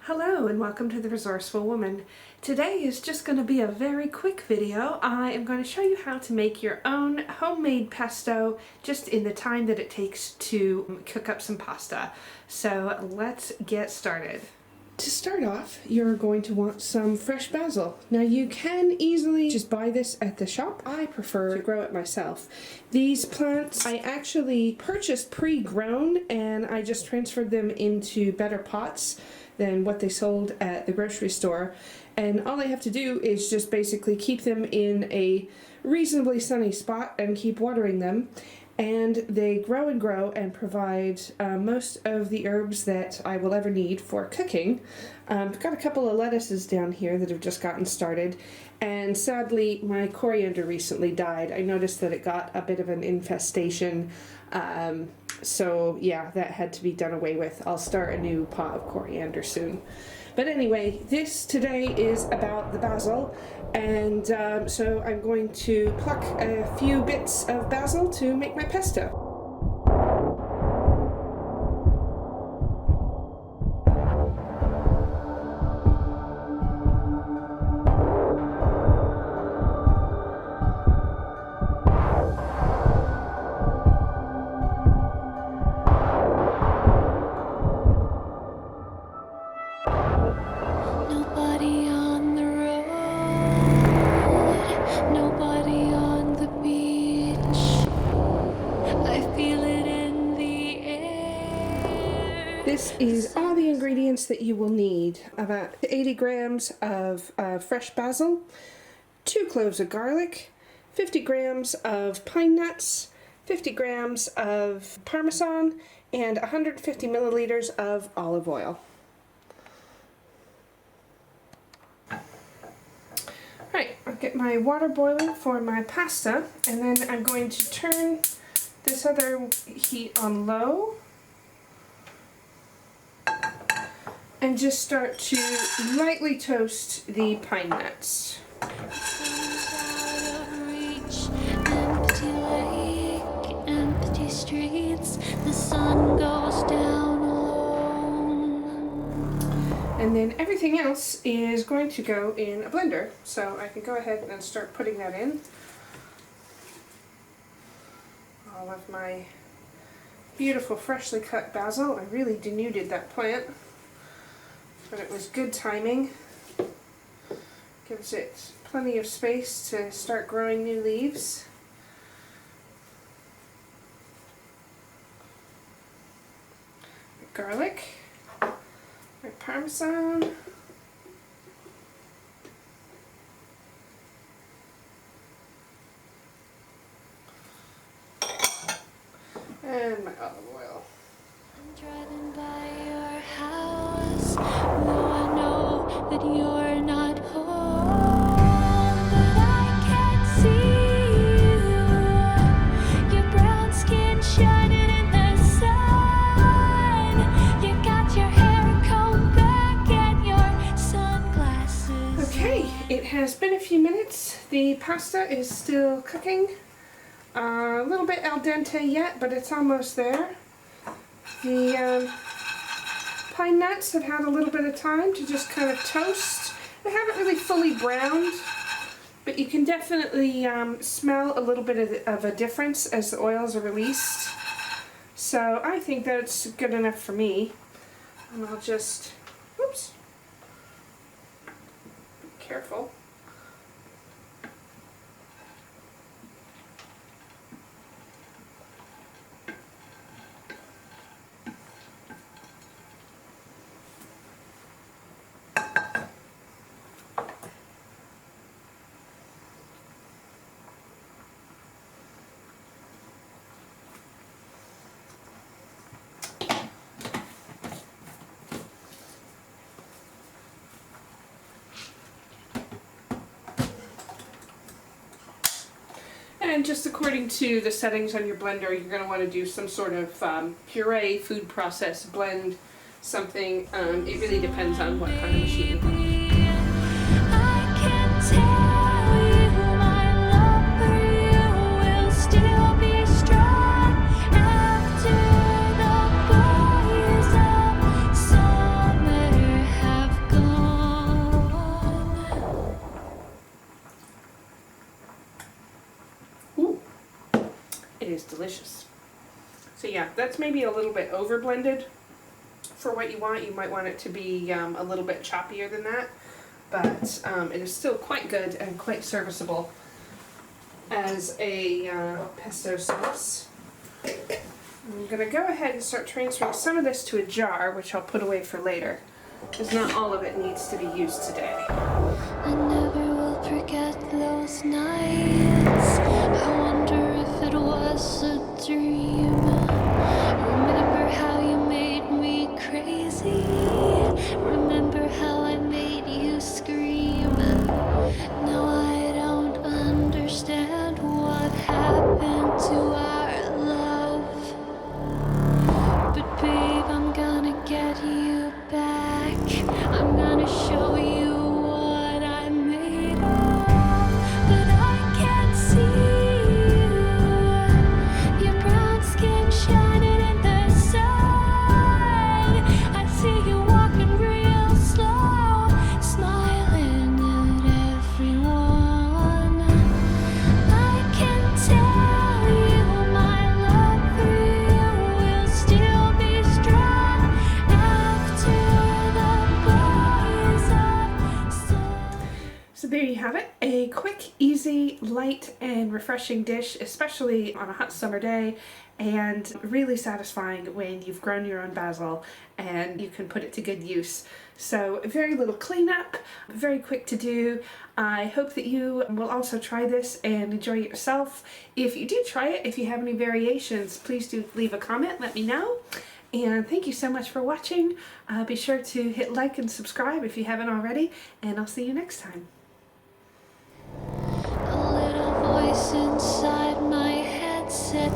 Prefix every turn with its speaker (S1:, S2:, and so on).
S1: Hello and welcome to the Resourceful Woman. Today is just going to be a very quick video. I am going to show you how to make your own homemade pesto just in the time that it takes to cook up some pasta. So let's get started. To start off, you're going to want some fresh basil. Now you can easily just buy this at the shop. I prefer to grow it myself. These plants I actually purchased pre-grown and I just transferred them into better pots than what they sold at the grocery store. And all I have to do is just basically keep them in a reasonably sunny spot and keep watering them. And they grow and grow and provide most of the herbs that I will ever need for cooking. I've got a couple of lettuces down here that have just gotten started. And sadly, my coriander recently died. I noticed that it got a bit of an infestation. So yeah, that had to be done away with. I'll start a new pot of coriander soon. But anyway, this today is about the basil, and so I'm going to pluck a few bits of basil to make my pesto. This is all the ingredients that you will need. About 80 grams of fresh basil, 2 cloves of garlic, 50 grams of pine nuts, 50 grams of Parmesan, and 150 milliliters of olive oil. Alright, I'll get my water boiling for my pasta, and then I'm going to turn this other heat on low and just start to lightly toast the pine nuts.
S2: Empty lake, empty streets, the sun goes down alone.
S1: And then everything else is going to go in a blender, so I can go ahead and start putting that in. All of my beautiful freshly cut basil. I really denuded that plant, but it was good timing. Gives it plenty of space to start growing new leaves. My garlic, my Parmesan, and my olive oil.
S2: I'm driving by your house, though I know that you're not home, but I can't see you. Your brown skin shining in the sun. You got your hair combed back and your sunglasses.
S1: Okay, it has been a few minutes. The pasta is still cooking. A little bit al dente yet, but it's almost there. The pine nuts have had a little bit of time to just kind of toast. They haven't really fully browned, but you can definitely smell a little bit of a difference as the oils are released. So I think that's good enough for me. And I'll just, whoops, be careful. And just according to the settings on your blender, you're going to want to do some sort of puree, food process, blend, something. It really depends on what kind of machine you have.
S2: I can tell you my love for you will still be strong after the boys of summer have
S1: delicious. So yeah, that's maybe a little bit over blended for what you want. You might want it to be a little bit choppier than that, but it is still quite good and quite serviceable as a pesto sauce. I'm going to go ahead and start transferring some of this to a jar, which I'll put away for later, because not all of it needs to be used today.
S2: I never will forget those nights. I wonder if it was a dream. Remember how you made me crazy. Remember how I made you scream. Now I don't understand what happened to our love. But babe, I'm gonna get you back. I'm gonna show you what I'm made of. But I can't see you. Your brown skin shining in the sun. I see you walking real slow, smiling at everyone. I can tell you my love for you will still be strong after the boys are so.
S1: So there you have it, a quick, easy, light, and refreshing dish, especially on a hot summer day, and really satisfying when you've grown your own basil and you can put it to good use. So very little cleanup, very quick to do. I hope that you will also try this and enjoy it yourself. If you do try it, if you have any variations, please do leave a comment, let me know. And thank you so much for watching. Be sure to hit like and subscribe if you haven't already, and I'll see you next time.
S2: A little voice inside my head said